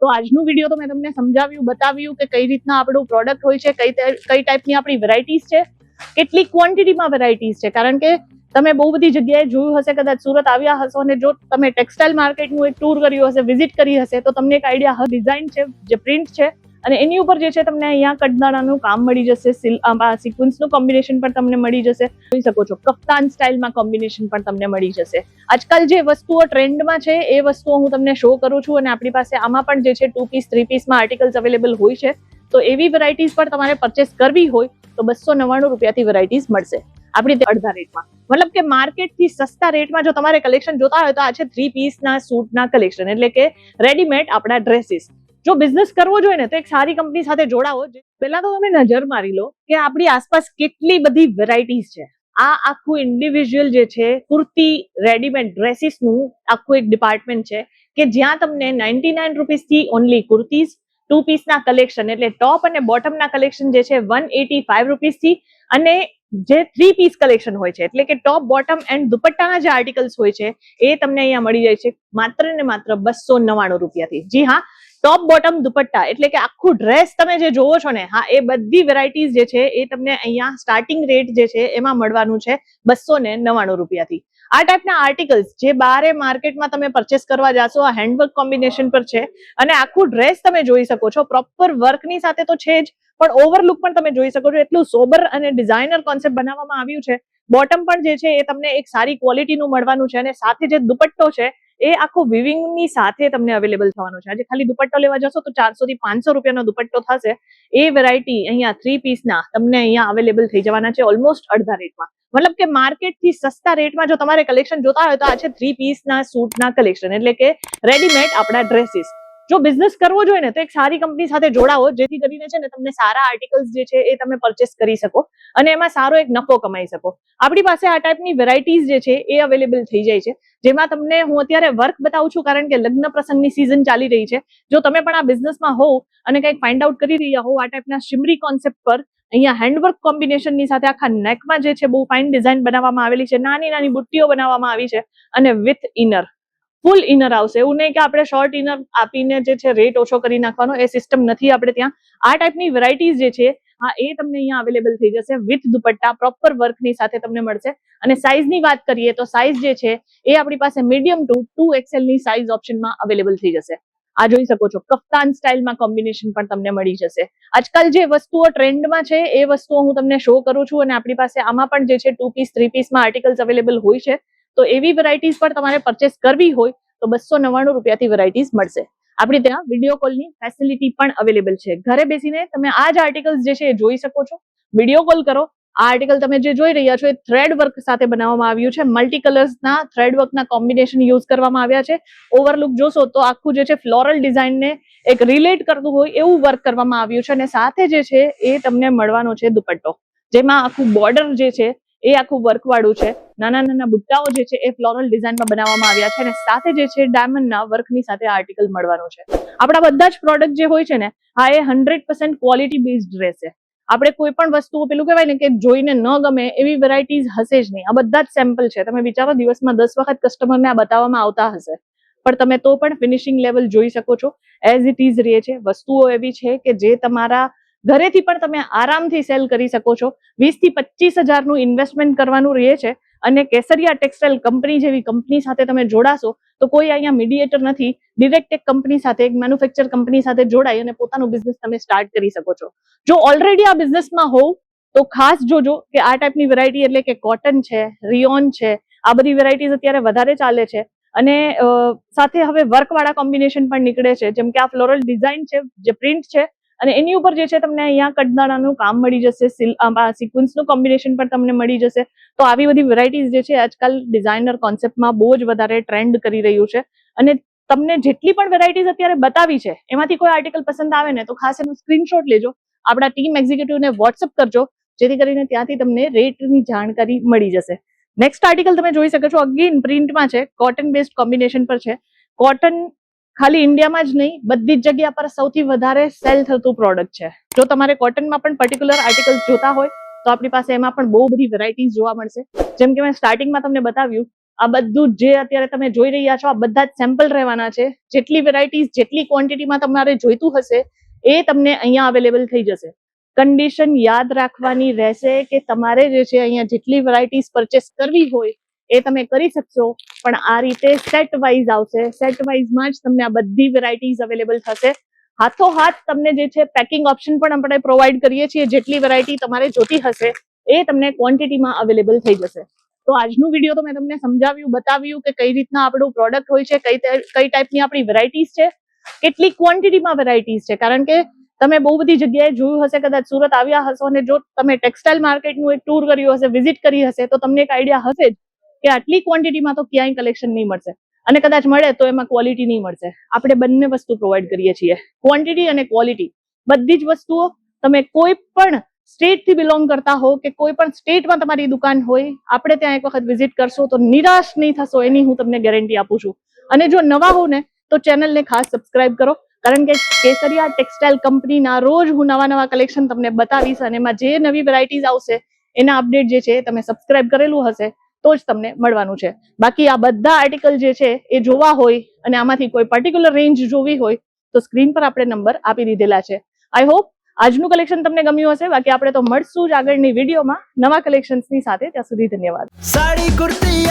તો આજનું વિડીયો તો મેં તમને સમજાવ્યું, બતાવ્યું કે કઈ રીતના આપણું પ્રોડક્ટ હોય છે, કઈ ટાઈપની આપણી વેરાયટીઝ છે, કેટલી ક્વોન્ટિટીમાં વેરાયટીઝ છે. કારણ કે તમે બહુ બધી જગ્યાએ જોયું હશે, કદાચ સુરત આવ્યા હશો અને જો તમે ટેક્સટાઇલ માર્કેટનું એક ટૂર કર્યું હશે, વિઝિટ કરી હશે, તો તમને એક આઈડિયા હશે. ડિઝાઇન છે, જે પ્રિન્ટ છે, અને એની ઉપર જે છે તમને અહીંયા કટદાણાનું કામ મળી જશે, સિક્વન્સનું કોમ્બિનેશન પણ તમને મળી જશે. જોઈ શકો છો કફતાન સ્ટાઇલમાં કોમ્બિનેશન પણ તમને મળી જશે. આજકાલ જે વસ્તુઓ ટ્રેન્ડમાં છે એ વસ્તુઓ હું તમને શો કરું છું, અને આપણી પાસે આમાં પણ જે છે 2 પીસ 3 પીસમાં આર્ટિકલ્સ અવેલેબલ હોય છે. તો એવી વેરાયટીઝ પણ તમારે પરચેસ કરવી હોય તો 299 રૂપિયાથી વેરાયટીઝ મળશે આપણી તે અડધા રેટમાં. મતલબ કે માર્કેટથી સસ્તા રેટમાં જો તમારે કલેક્શન જોતા હોય તો આ છે 3 પીસના સૂટના કલેક્શન, એટલે કે રેડીમેડ આપણા ડ્રેસીસ. જો બિઝનેસ કરવો જોઈએ ને તો એક સારી કંપની સાથે જોડાવો. પહેલા તો તમે નજર મારી લો કે આપણી આસપાસ કેટલી બધી વેરાયટીઝ છે. આ આખું ઇન્ડિવિજ્યુઅલ જે છે કુર્તી રેડીમેડ ડ્રેસીસનું આખું એક ડિપાર્ટમેન્ટ છે કે જ્યાં તમને 99 રૂપીસથી ઓનલી કુર્તીઝ, 2 પીસના કલેક્શન એટલે ટોપ અને બોટમના કલેક્શન જે છે 185 રૂપીસથી, અને જે 3 પીસ કલેક્શન હોય છે એટલે કે ટોપ, બોટમ એન્ડ દુપટ્ટાના જે આર્ટિકલ્સ હોય છે એ તમને અહીંયા મળી જાય છે માત્ર ને માત્ર 299 રૂપિયાથી. જી હા, ટોપ, બોટમ, દુપટ્ટા એટલે કે આખું ડ્રેસ તમે જે જોવો છો ને, હા, એ બધી વેરાયટીઝ જે છે એ તમને અહીંયા સ્ટાર્ટિંગ રેટ જે છે એમાં મળવાનું છે 299 રૂપિયાથી. આ ટાઈપના આર્ટિકલ્સ જે બારે માર્કેટમાં તમે પરચેસ કરવા જાશો, આ હેન્ડવર્ક કોમ્બિનેશન પર છે, અને આખું ડ્રેસ તમે જોઈ શકો છો પ્રોપર વર્કની સાથે તો છે જ, પણ ઓવરલુક પણ તમે જોઈ શકો છો. એટલું સોબર અને ડિઝાઇનર કોન્સેપ્ટ બનાવવામાં આવ્યું છે. બોટમ પણ જે છે એ તમને એક સારી ક્વોલિટીનું મળવાનું છે, અને સાથે જે દુપટ્ટો છે એ આખો વિવિંગની સાથે તમને અવેલેબલ થવાનો છે. આજે ખાલી દુપટ્ટો લેવા જશો તો 400 થી 500 રૂપિયાનો દુપટ્ટો થશે. એ વેરાયટી અહીંયા 3 પીસના તમને અહીંયા અવેલેબલ થઈ જવાના છે ઓલમોસ્ટ અડધા રેટમાં. મતલબ કે માર્કેટથી સસ્તા રેટમાં જો તમારે કલેક્શન જોતા હોય તો આ છે 3 પીસના સૂટના કલેક્શન, એટલે કે રેડીમેડ આપણા ડ્રેસીસ. જો બિઝનેસ કરવો જોઈએ ને તો એક સારી કંપની સાથે જોડાવો, જેથી કરીને છે ને તમને સારા આર્ટિકલ્સ જે છે એ તમે પરચેસ કરી શકો અને એમાં સારો એક નફો કમાઈ શકો. આપણી પાસે આ ટાઈપની વેરાયટીઝ જે છે એ અવેલેબલ થઈ જાય છે, જેમાં તમને હું અત્યારે વર્ક બતાવું છું કારણ કે લગ્ન પ્રસંગની સિઝન ચાલી રહી છે. જો તમે પણ આ બિઝનેસમાં હોવ અને કંઈક ફાઇન્ડ આઉટ કરી રહ્યા હોવ આ ટાઈપના શિમરી કોન્સેપ્ટ પર, અહીંયા હેન્ડવર્ક કોમ્બિનેશનની સાથે આખા નેકમાં જે છે બહુ ફાઇન ડિઝાઇન બનાવવામાં આવેલી છે, નાની નાની બુટ્ટીઓ બનાવવામાં આવી છે, અને વિથ ઇનર, ફૂલ ઇનર આવશે. એવું નહીં કે આપણે શોર્ટ ઇનર આપીને જે છે રેટ ઓછો કરી નાખવાનો, એ સિસ્ટમ નથી આપણે ત્યાં. આ ટાઈપની વેરાયટીઝ જે છે હા એ તમને અહીંયા અવેલેબલ થઈ જશે વિથ દુપટ્ટા, પ્રોપર વર્કની સાથે તમને મળશે. અને સાઇઝની વાત કરીએ તો સાઇઝ જે છે એ આપણી પાસે મીડિયમ ટુ 2XL ની સાઇઝ ઓપ્શનમાં અવેલેબલ થઈ જશે. આ જોઈ શકો છો કફતાન સ્ટાઇલમાં કોમ્બિનેશન પણ તમને મળી જશે. આજકાલ જે વસ્તુઓ ટ્રેન્ડમાં છે એ વસ્તુઓ હું તમને શો કરું છું, અને આપણી પાસે આમાં પણ જે છે 2 પીસ 3 પીસમાં આર્ટિકલ્સ અવેલેબલ હોય છે. તો એવી વેરાયટીઝ પણ તમારે પરચેસ કરવી હોય તો 299 રૂપિયાથી વેરાયટીઝ મળશે. આપણી ત્યાં વિડીયો કોલની ફેસિલિટી પણ અવેલેબલ છે. ઘરે બેસીને તમે આ જ આર્ટિકલ્સ જે છે એ જોઈ શકો છો. વિડીયો કોલ કરો. આ આર્ટિકલ તમે જે જોઈ રહ્યા છો એ થ્રેડ વર્ક સાથે બનાવવામાં આવ્યું છે. મલ્ટી કલર્સના થ્રેડ વર્કના કોમ્બિનેશન યુઝ કરવામાં આવ્યા છે. ઓવરલુક જોશો તો આખું જે છે ફ્લોરલ ડિઝાઇનને એક રિલેટ કરતું હોય એવું વર્ક કરવામાં આવ્યું છે, અને સાથે જે છે એ તમને મળવાનો છે દુપટ્ટો, જેમાં આખું બોર્ડર જે છે એ આખું વર્ક વાળું છે. નાના નાના બુટ્ટાઓ જે છે એ ફ્લોરલ ડિઝાઇનમાં બનાવવામાં આવ્યા છે, અને સાથે જે છે ડાયમંડના વર્કની સાથે આર્ટિકલ મળવાનું છે. આપણા બધા જ પ્રોડક્ટ જે હોય છે ને, હા, એ 100% ક્વોલિટી બેઝડ રહેશે. આપણે કોઈ પણ વસ્તુ પેલું કહેવાય ને કે જોઈને ન ગમે એવી વેરાયટીઝ હશે જ નહીં. આ બધા જ સેમ્પલ છે. તમે વિચારો દિવસમાં 10 વખત કસ્ટમરને આ બતાવવામાં આવતા હશે, પણ તમે તો પણ ફિનિશિંગ લેવલ જોઈ શકો છો. એઝ ઇટ ઇઝ રહે છે. વસ્તુઓ એવી છે કે જે તમારા ઘરેથી પણ તમે આરામથી સેલ કરી શકો છો. 20 થી 25 હજારનું ઇન્વેસ્ટમેન્ટ કરવાનું રહે છે, અને કેસરિયા ટેક્સટાઇલ કંપની જેવી કંપની સાથે તમે જોડાશો તો કોઈ અહીંયા મીડિયેટર નથી. ડિરેક્ટ એક કંપની સાથે, એક મેન્યુફેક્ચર કંપની સાથે જોડાઈ અને પોતાનું બિઝનેસ તમે સ્ટાર્ટ કરી શકો છો. જો ઓલરેડી આ બિઝનેસમાં હોવ તો ખાસ જોજો કે આ ટાઈપની વેરાયટી એટલે કે કોટન છે, રિયોન છે, આ બધી વેરાયટીઝ અત્યારે વધારે ચાલે છે. અને સાથે હવે વર્કવાળા કોમ્બિનેશન પણ નીકળે છે, જેમ કે આ ફ્લોરલ ડિઝાઇન છે, જે પ્રિન્ટ છે, અને એની ઉપર જે છે તમને અહીંયા કટદાણાનું કામ મળી જશે, સિક્વન્સનું કોમ્બિનેશન પણ તમને મળી જશે. તો આવી બધી વેરાયટીઝ જે છે આજકાલ ડિઝાઇનર કોન્સેપ્ટમાં બહુ જ વધારે ટ્રેન્ડ કરી રહ્યું છે. અને તમને જેટલી પણ વેરાયટીઝ અત્યારે બતાવી છે એમાંથી કોઈ આર્ટિકલ પસંદ આવે ને તો ખાસ એનો સ્ક્રીનશોટ લેજો, આપણા ટીમ એક્ઝિક્યુટિવને વોટ્સઅપ કરજો, જેથી કરીને ત્યાંથી તમને રેટની જાણકારી મળી જશે. નેક્સ્ટ આર્ટિકલ તમે જોઈ શકો છો, અગેન પ્રિન્ટમાં છે, કોટન બેઝડ કોમ્બિનેશન પર છે. કોટન ખાલી ઇન્ડિયામાં જ નહીં, બધી જ જગ્યા પર સૌથી વધારે સેલ થતું પ્રોડક્ટ છે. જો તમારે કોટનમાં પણ પર્ટિક્યુલર આર્ટિકલ્સ જોતા હોય તો આપણી પાસે એમાં પણ બહુ બધી વેરાયટીઝ જોવા મળશે. જેમ કે મેં સ્ટાર્ટિંગમાં તમને બતાવ્યું આ બધું જે અત્યારે તમે જોઈ રહ્યા છો આ બધા જ સેમ્પલ રહેવાના છે. જેટલી વેરાયટીઝ જેટલી ક્વોન્ટિટીમાં તમારે જોઈતું હશે એ તમને અહીંયા અવેલેબલ થઈ જશે. કન્ડિશન યાદ રાખવાની રહેશે કે તમારે જે છે અહીંયા જેટલી વેરાયટીઝ પરચેસ કરવી હોય એ તમે કરી શકશો, પણ આ રીતે સેટ વાઇઝ આવશે. સેટ વાઇઝમાં જ તમને આ બધી વેરાયટીઝ અવેલેબલ થશે. હાથોહાથ તમને જે છે પેકિંગ ઓપ્શન પણ આપણે પ્રોવાઈડ કરીએ છીએ. જેટલી વેરાયટી તમારે જોતી હશે એ તમને ક્વોન્ટિટીમાં અવેલેબલ થઈ જશે. તો આજનું વિડીયો તો મેં તમને સમજાવ્યું, બતાવ્યું કે કઈ રીતના આપણું પ્રોડક્ટ હોય છે, કઈ ટાઈપની આપણી વેરાયટીઝ છે, કેટલી ક્વોન્ટિટીમાં વેરાયટીઝ છે. કારણ કે તમે બહુ બધી જગ્યાએ જોયું હશે, કદાચ સુરત આવ્યા હશો અને જો તમે ટેક્સટાઇલ માર્કેટનું એક ટૂર કર્યું હશે, વિઝિટ કરી હશે, તો તમને એક આઈડિયા હશે જ કે આટલી ક્વોન્ટિટીમાં તો ક્યાંય કલેક્શન નહીં મળશે, અને કદાચ મળે તો એમાં ક્વોલિટી નહીં મળશે. આપણે બંને વસ્તુ પ્રોવાઈડ કરીએ છીએ, ક્વોન્ટિટી અને ક્વોલિટી. બધી જ વસ્તુઓ તમે કોઈ પણ સ્ટેટથી બિલોંગ કરતા હો કે કોઈ પણ સ્ટેટમાં તમારી દુકાન હોય, આપણે ત્યાં એક વખત વિઝિટ કરશો તો નિરાશ નહીં થશો, એની હું તમને ગેરંટી આપું છું. અને જો નવા હો ને તો ચેનલને ખાસ સબસ્ક્રાઇબ કરો, કારણ કે કેસરિયા ટેક્સટાઇલ કંપનીના રોજ હું નવા કલેક્શન તમને બતાવીશ, અને એમાં જે નવી વેરાયટીઝ આવશે એના અપડેટ જે છે તમે સબસ્ક્રાઇબ કરેલું હશે તો જ તમને મળવાનું છે. બાકી આ બધા આર્ટિકલ જે છે એ જોવા હોય અને આમાંથી કોઈ પર્ટિક્યુલર રેન્જ જોવી હોય તો સ્ક્રીન પર આપણે નંબર આપી દીધેલા છે. આઈ હોપ આજનું કલેક્શન તમને ગમ્યું હશે. બાકી આપણે તો મળશું જ આગળની વિડીયોમાં નવા કલેક્શન્સની સાથે. ત્યાં સુધી ધન્યવાદ. સાડી કુર્તી